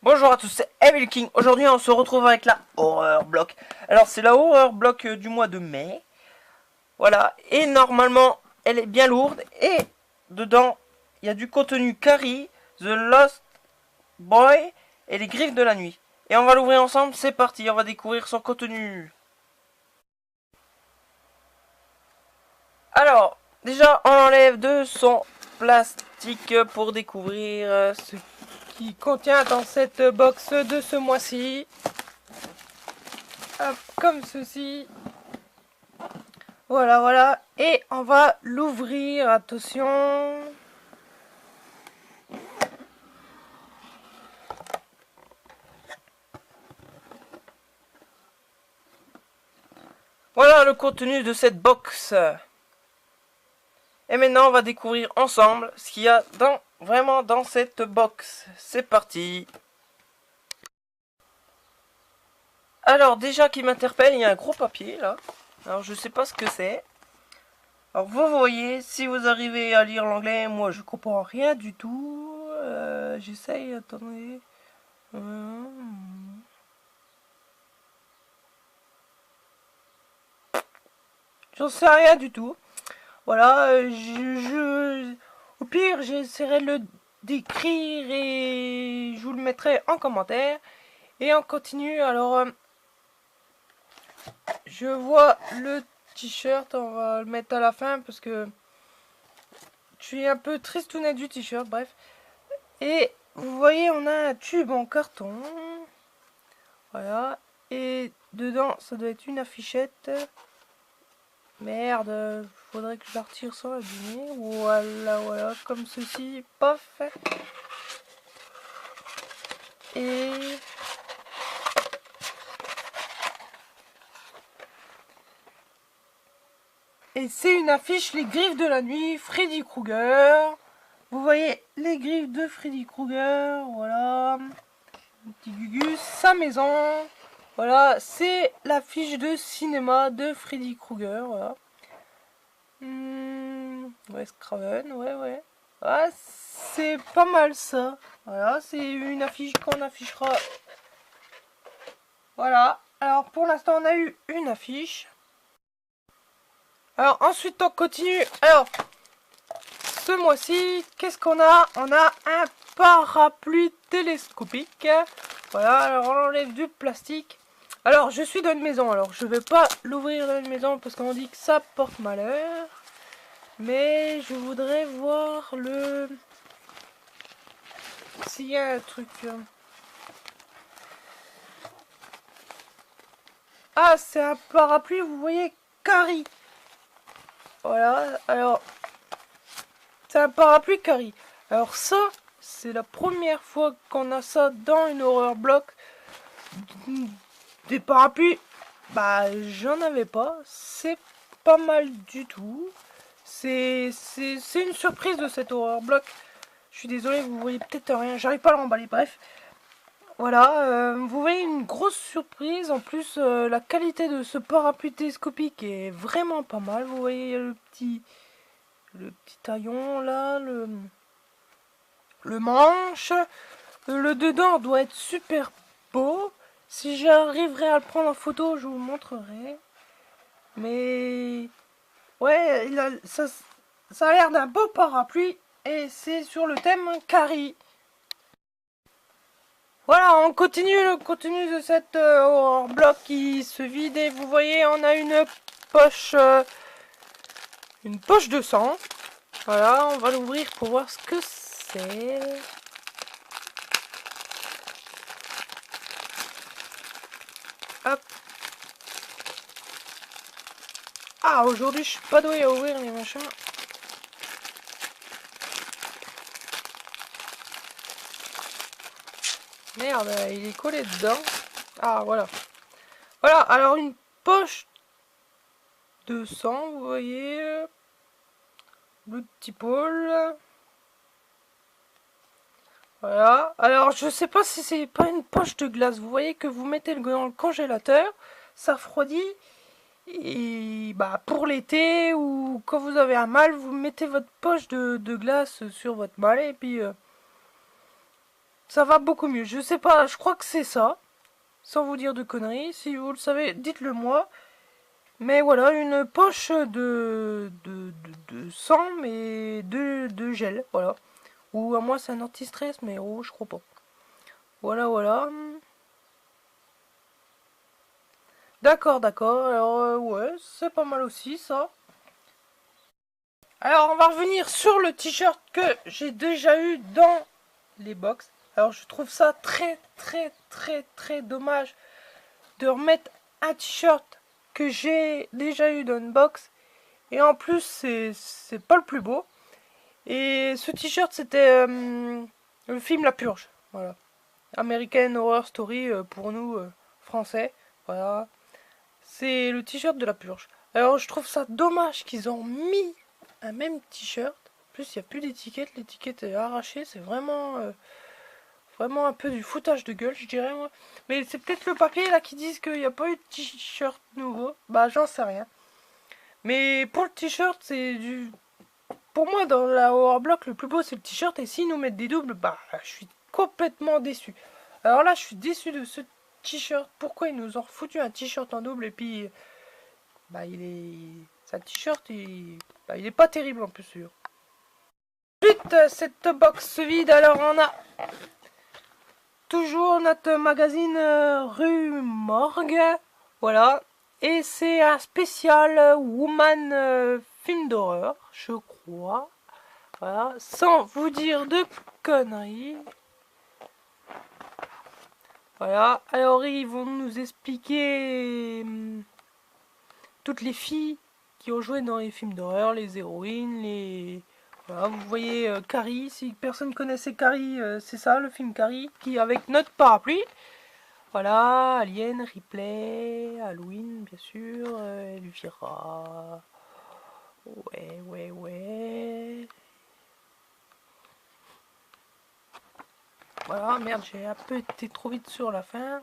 Bonjour à tous, c'est Evil King. Aujourd'hui, on se retrouve avec la Horror Block. Alors, c'est la Horror Block du mois de mai. Voilà, et normalement, elle est bien lourde. Et dedans, il y a du contenu Carrie, The Lost Boy et les Griffes de la Nuit. Et on va l'ouvrir ensemble, c'est parti, on va découvrir son contenu. Alors, déjà, on enlève de son plastique pour découvrir ce qui contient dans cette box de ce mois-ci. Hop, comme ceci. Voilà, voilà. Et on va l'ouvrir. Attention. Voilà le contenu de cette box. Et maintenant, on va découvrir ensemble ce qu'il y a vraiment dans cette box. C'est parti. Alors, déjà qui m'interpelle, il y a un gros papier là. Alors, je sais pas ce que c'est. Alors, vous voyez, si vous arrivez à lire l'anglais, moi je comprends rien du tout. J'essaye, attendez. J'en sais rien du tout. Voilà, au pire, j'essaierai de le décrire et je vous le mettrai en commentaire. Et on continue. Alors, je vois le t-shirt, on va le mettre à la fin parce que je suis un peu tristounet du t-shirt, bref. Et vous voyez, on a un tube en carton. Voilà. Et dedans, ça doit être une affichette. Merde, faudrait que je la retire sans l'abîmer. Voilà, voilà, comme ceci. Paf. Et... Et c'est une affiche, les griffes de la nuit, Freddy Krueger. Vous voyez les griffes de Freddy Krueger, voilà. Un petit Gugus, sa maison. Voilà, c'est l'affiche de cinéma de Freddy Krueger, voilà. Wes Craven, ouais. Ah, c'est pas mal ça. Voilà, c'est une affiche qu'on affichera. Voilà, alors pour l'instant on a eu une affiche. Alors ensuite on continue. Alors, ce mois-ci, qu'est-ce qu'on a? On a un parapluie télescopique. Voilà, alors on enlève du plastique. Alors je suis dans une maison, alors je vais pas l'ouvrir dans une maison parce qu'on dit que ça porte malheur. Mais je voudrais voir le... s'il y a un truc... Ah, c'est un parapluie, vous voyez, Carrie. Voilà, alors... c'est un parapluie Carrie. Alors ça, c'est la première fois qu'on a ça dans une horror block. Des parapluies, bah j'en avais pas. C'est pas mal du tout. C'est une surprise de cette horror block. Je suis désolé, vous voyez peut-être rien. J'arrive pas à l'emballer, bref. Voilà, vous voyez une grosse surprise. En plus, la qualité de ce parapluie télescopique est vraiment pas mal. Vous voyez le petit taillon là, le manche. Le dedans doit être super beau. Si j'arriverai à le prendre en photo, je vous montrerai. Mais ouais, ça a l'air d'un beau parapluie. Et c'est sur le thème Carrie. Voilà, on continue le contenu de cette horror block qui se vide. Et vous voyez, on a une poche de sang. Voilà, on va l'ouvrir pour voir ce que c'est. Hop. Ah, aujourd'hui, je suis pas doué à ouvrir les machins. Merde, il est collé dedans. Ah, voilà. Voilà, alors une poche de sang, vous voyez. Le petit pôle. Voilà. Alors, je sais pas si c'est pas une poche de glace. Vous voyez que vous mettez dans le congélateur, ça refroidit. Et bah pour l'été ou quand vous avez un mal, vous mettez votre poche de glace sur votre mal et puis ça va beaucoup mieux. Je sais pas, je crois que c'est ça. Sans vous dire de conneries. Si vous le savez, dites-le moi. Mais voilà, une poche de sang, mais de gel. Voilà. Ou à moi, c'est un anti-stress, mais oh, je crois pas. Voilà, voilà. D'accord, d'accord. Alors, ouais, c'est pas mal aussi, ça. Alors, on va revenir sur le t-shirt que j'ai déjà eu dans les box. Alors, je trouve ça très, très, très, très dommage de remettre un t-shirt que j'ai déjà eu dans une box. Et en plus, c'est pas le plus beau. Et ce t-shirt, c'était le film La Purge. Voilà. American Horror Story pour nous, français. Voilà. C'est le t-shirt de La Purge. Alors, je trouve ça dommage qu'ils ont mis un même t-shirt. En plus, il n'y a plus d'étiquette. L'étiquette est arrachée. C'est vraiment un peu du foutage de gueule, je dirais, moi. Mais c'est peut-être le papier, là, qui disent qu'il n'y a pas eu de t-shirt nouveau. Bah, j'en sais rien. Mais pour le t-shirt, c'est du... Pour moi, dans la Horror Block, le plus beau, c'est le t-shirt. Et s'ils nous mettent des doubles, bah, je suis complètement déçu. Alors là, je suis déçu de ce t-shirt. Pourquoi ils nous ont foutu un t-shirt en double et puis... Bah, il est... C'est un t-shirt, bah, il est pas terrible en plus, sûr. Ensuite, cette box vide, alors on a... Toujours notre magazine rue Morgue. Voilà. Et c'est un spécial Woman film d'horreur, je crois. Voilà. Sans vous dire de conneries. Voilà. Alors ils vont nous expliquer toutes les filles qui ont joué dans les films d'horreur, les héroïnes, les... Voilà, vous voyez Carrie, si personne connaissait Carrie, c'est ça le film Carrie, qui avec notre parapluie. Voilà, Alien, Ripley, Halloween, bien sûr, Elvira. Ouais, ouais, ouais. Voilà, merde, j'ai un peu été trop vite sur la fin.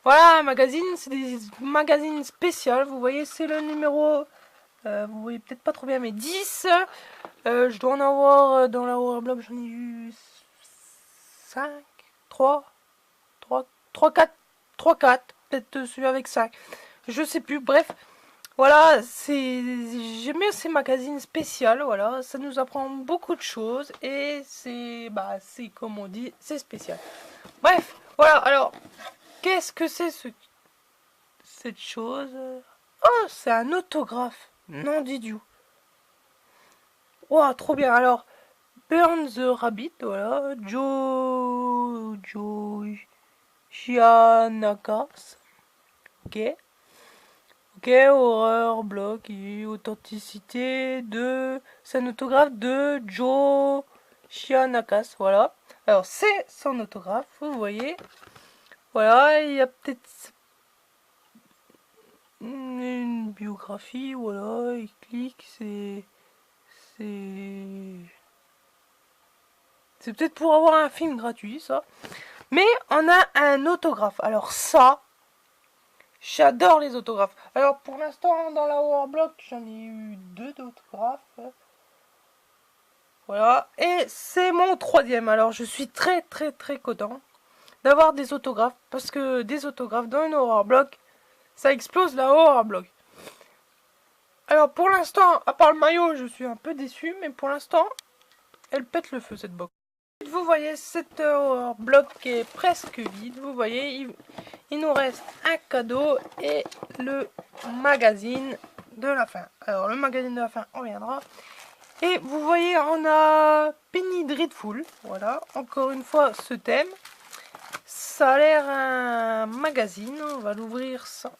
Voilà, un magazine, c'est des magazines spéciaux. Vous voyez, c'est le numéro, vous voyez peut-être pas trop bien, mais 10. Je dois en avoir dans la Horror Blob, j'en ai eu 5, 3, 4, 3, 4. Peut-être celui avec 5. Je sais plus, bref. Voilà, j'aime bien ces magazines spéciaux, voilà, ça nous apprend beaucoup de choses et c'est comme on dit, c'est spécial. Bref, voilà, alors, qu'est-ce que c'est cette chose? Oh, c'est un autographe, non d'idiot. Wow, trop bien, alors, Burn the Rabbit, voilà, Joe Giannakas, ok. Ok, horreur, bloc et authenticité de... C'est un autographe de Joe Chianakas, voilà. Alors, c'est son autographe, vous voyez. Voilà, il y a peut-être une biographie, voilà, il clique, C'est peut-être pour avoir un film gratuit, ça. Mais on a un autographe. Alors ça... J'adore les autographes. Alors pour l'instant dans la Warblock j'en ai eu 2 d'autographes. Voilà. Et c'est mon 3e. Alors je suis très très très content d'avoir des autographes. Parce que des autographes dans une Warblock, ça explose la Warblock. Alors pour l'instant, à part le maillot, je suis un peu déçu. Mais pour l'instant, elle pète le feu cette box. Vous voyez cette bloc qui est presque vide. Vous voyez, il nous reste un cadeau et le magazine de la fin. Alors le magazine de la fin, on reviendra. Et vous voyez, on a Penny Dreadful. Voilà, encore une fois ce thème. Ça a l'air un magazine. On va l'ouvrir sans...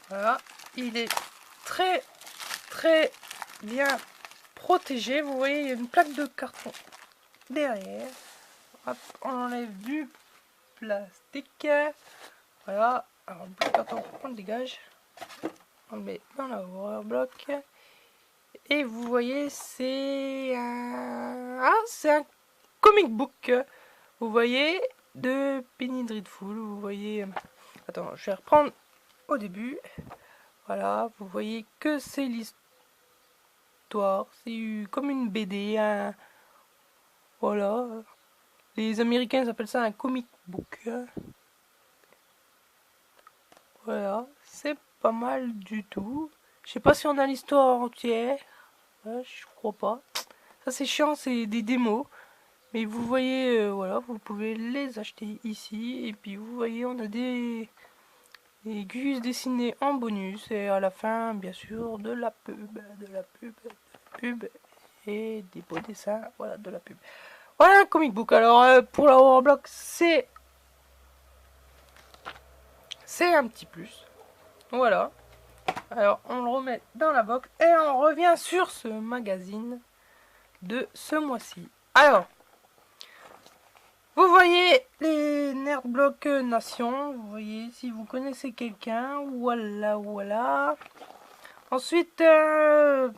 Voilà, il est très très bien protégé. Vous voyez, il y a une plaque de carton derrière. Hop, on enlève du plastique. Voilà, alors le plaque de carton, on le dégage. On le met dans la Horror Block. Et vous voyez, c'est un... Ah, c'est un comic book. Vous voyez, de Penny Dreadful. Vous voyez... Attends, je vais reprendre au début. Voilà, vous voyez que c'est l'histoire. histoire. C'est comme une BD, voilà. Les Américains appellent ça un comic book. Voilà, c'est pas mal du tout. Je sais pas si on a l'histoire entière. Ouais, je crois pas. Ça c'est chiant, c'est des démos. Mais vous voyez, voilà, vous pouvez les acheter ici. Et puis vous voyez, on a des gus dessinés en bonus. Et à la fin, bien sûr, de la pub, et des beaux dessins, voilà, de la pub. Voilà un comic book. Alors, pour la Horrorblock, c'est un petit plus. Voilà. Alors, on le remet dans la box et on revient sur ce magazine de ce mois-ci. Alors, vous voyez les Nerdblock Nation. Vous voyez si vous connaissez quelqu'un. Voilà, voilà. Ensuite, un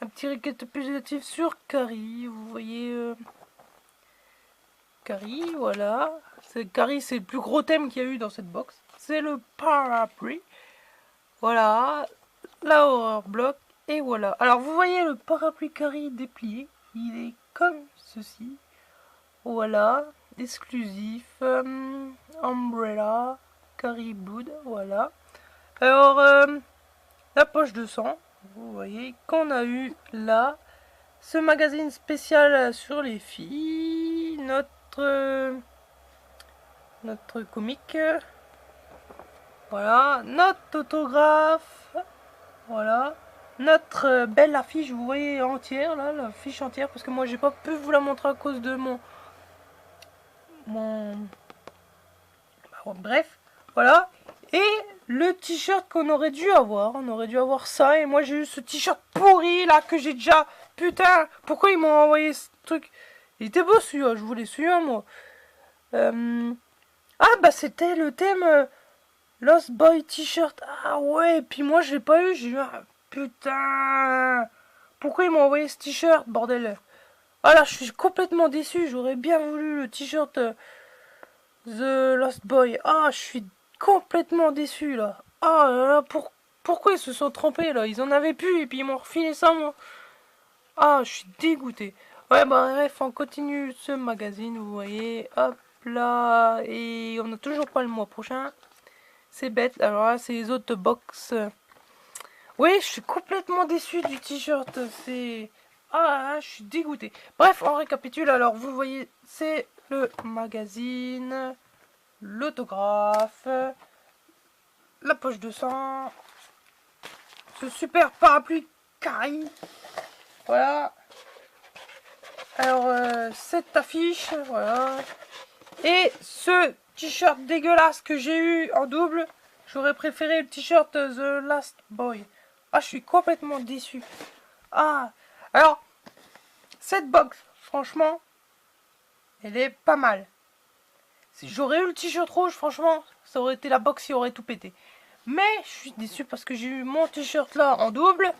petit récapitulatif sur Carrie. Vous voyez Carrie, voilà. Carrie, c'est le plus gros thème qu'il y a eu dans cette box. C'est le parapluie. Voilà, la Horrorblock, et voilà. Alors vous voyez le parapluie Carrie déplié, il est comme ceci. Voilà, exclusif, Umbrella, Carrie Blood, voilà. Alors, la poche de sang, vous voyez qu'on a eu là, ce magazine spécial sur les filles, notre comique. Voilà, notre autographe, voilà, notre belle affiche, vous voyez entière, là, la fiche entière, parce que moi j'ai pas pu vous la montrer à cause de mon... Bref, voilà, et le t-shirt qu'on aurait dû avoir, on aurait dû avoir ça, et moi j'ai eu ce t-shirt pourri, là, que j'ai déjà, putain, pourquoi ils m'ont envoyé ce truc? Il était beau celui-là, je voulais celui-là, moi. Ah, bah c'était le thème... Lost Boy t-shirt. Ah ouais, et puis moi je l'ai pas eu, j'ai eu un... Putain. Pourquoi ils m'ont envoyé ce t-shirt, bordel? Ah là, je suis complètement déçu, j'aurais bien voulu le t-shirt The Lost Boy. Ah, je suis complètement déçu là. Ah là là, pourquoi ils se sont trompés là? Ils en avaient plus et puis ils m'ont refilé ça, moi. Ah, je suis dégoûté. Ouais, bah bref, on continue ce magazine, vous voyez. Hop là, et on n'a toujours pas le mois prochain. C'est bête. Alors là, c'est les autres box. Oui, je suis complètement déçu du t-shirt. C'est... Ah, je suis dégoûté. Bref, on récapitule. Alors, vous voyez, c'est le magazine, l'autographe, la poche de sang, ce super parapluie Carrie. Voilà. Alors, cette affiche, voilà. Et ce t-shirt dégueulasse que j'ai eu en double, j'aurais préféré le t-shirt The Last Boy. Ah, je suis complètement déçu. Ah, alors, cette box, franchement, elle est pas mal. Si j'aurais eu le t-shirt rouge, franchement, ça aurait été la box qui aurait tout pété. Mais je suis déçu parce que j'ai eu mon t-shirt là en double.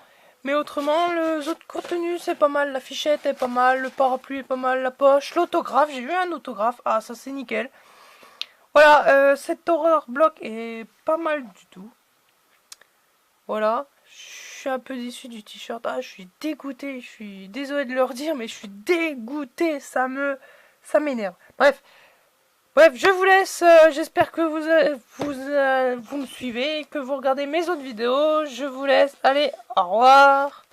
Mais autrement, les autres contenus, c'est pas mal. La fichette est pas mal, le parapluie est pas mal, la poche, l'autographe. J'ai eu un autographe. Ah, ça c'est nickel. Voilà, cette Horrorblock est pas mal du tout. Voilà, je suis un peu déçu du t-shirt. Ah, je suis dégoûté. Je suis désolé de leur dire, mais je suis dégoûté. Ça m'énerve. Bref, je vous laisse. J'espère que vous me suivez et que vous regardez mes autres vidéos. Je vous laisse. Allez, au revoir.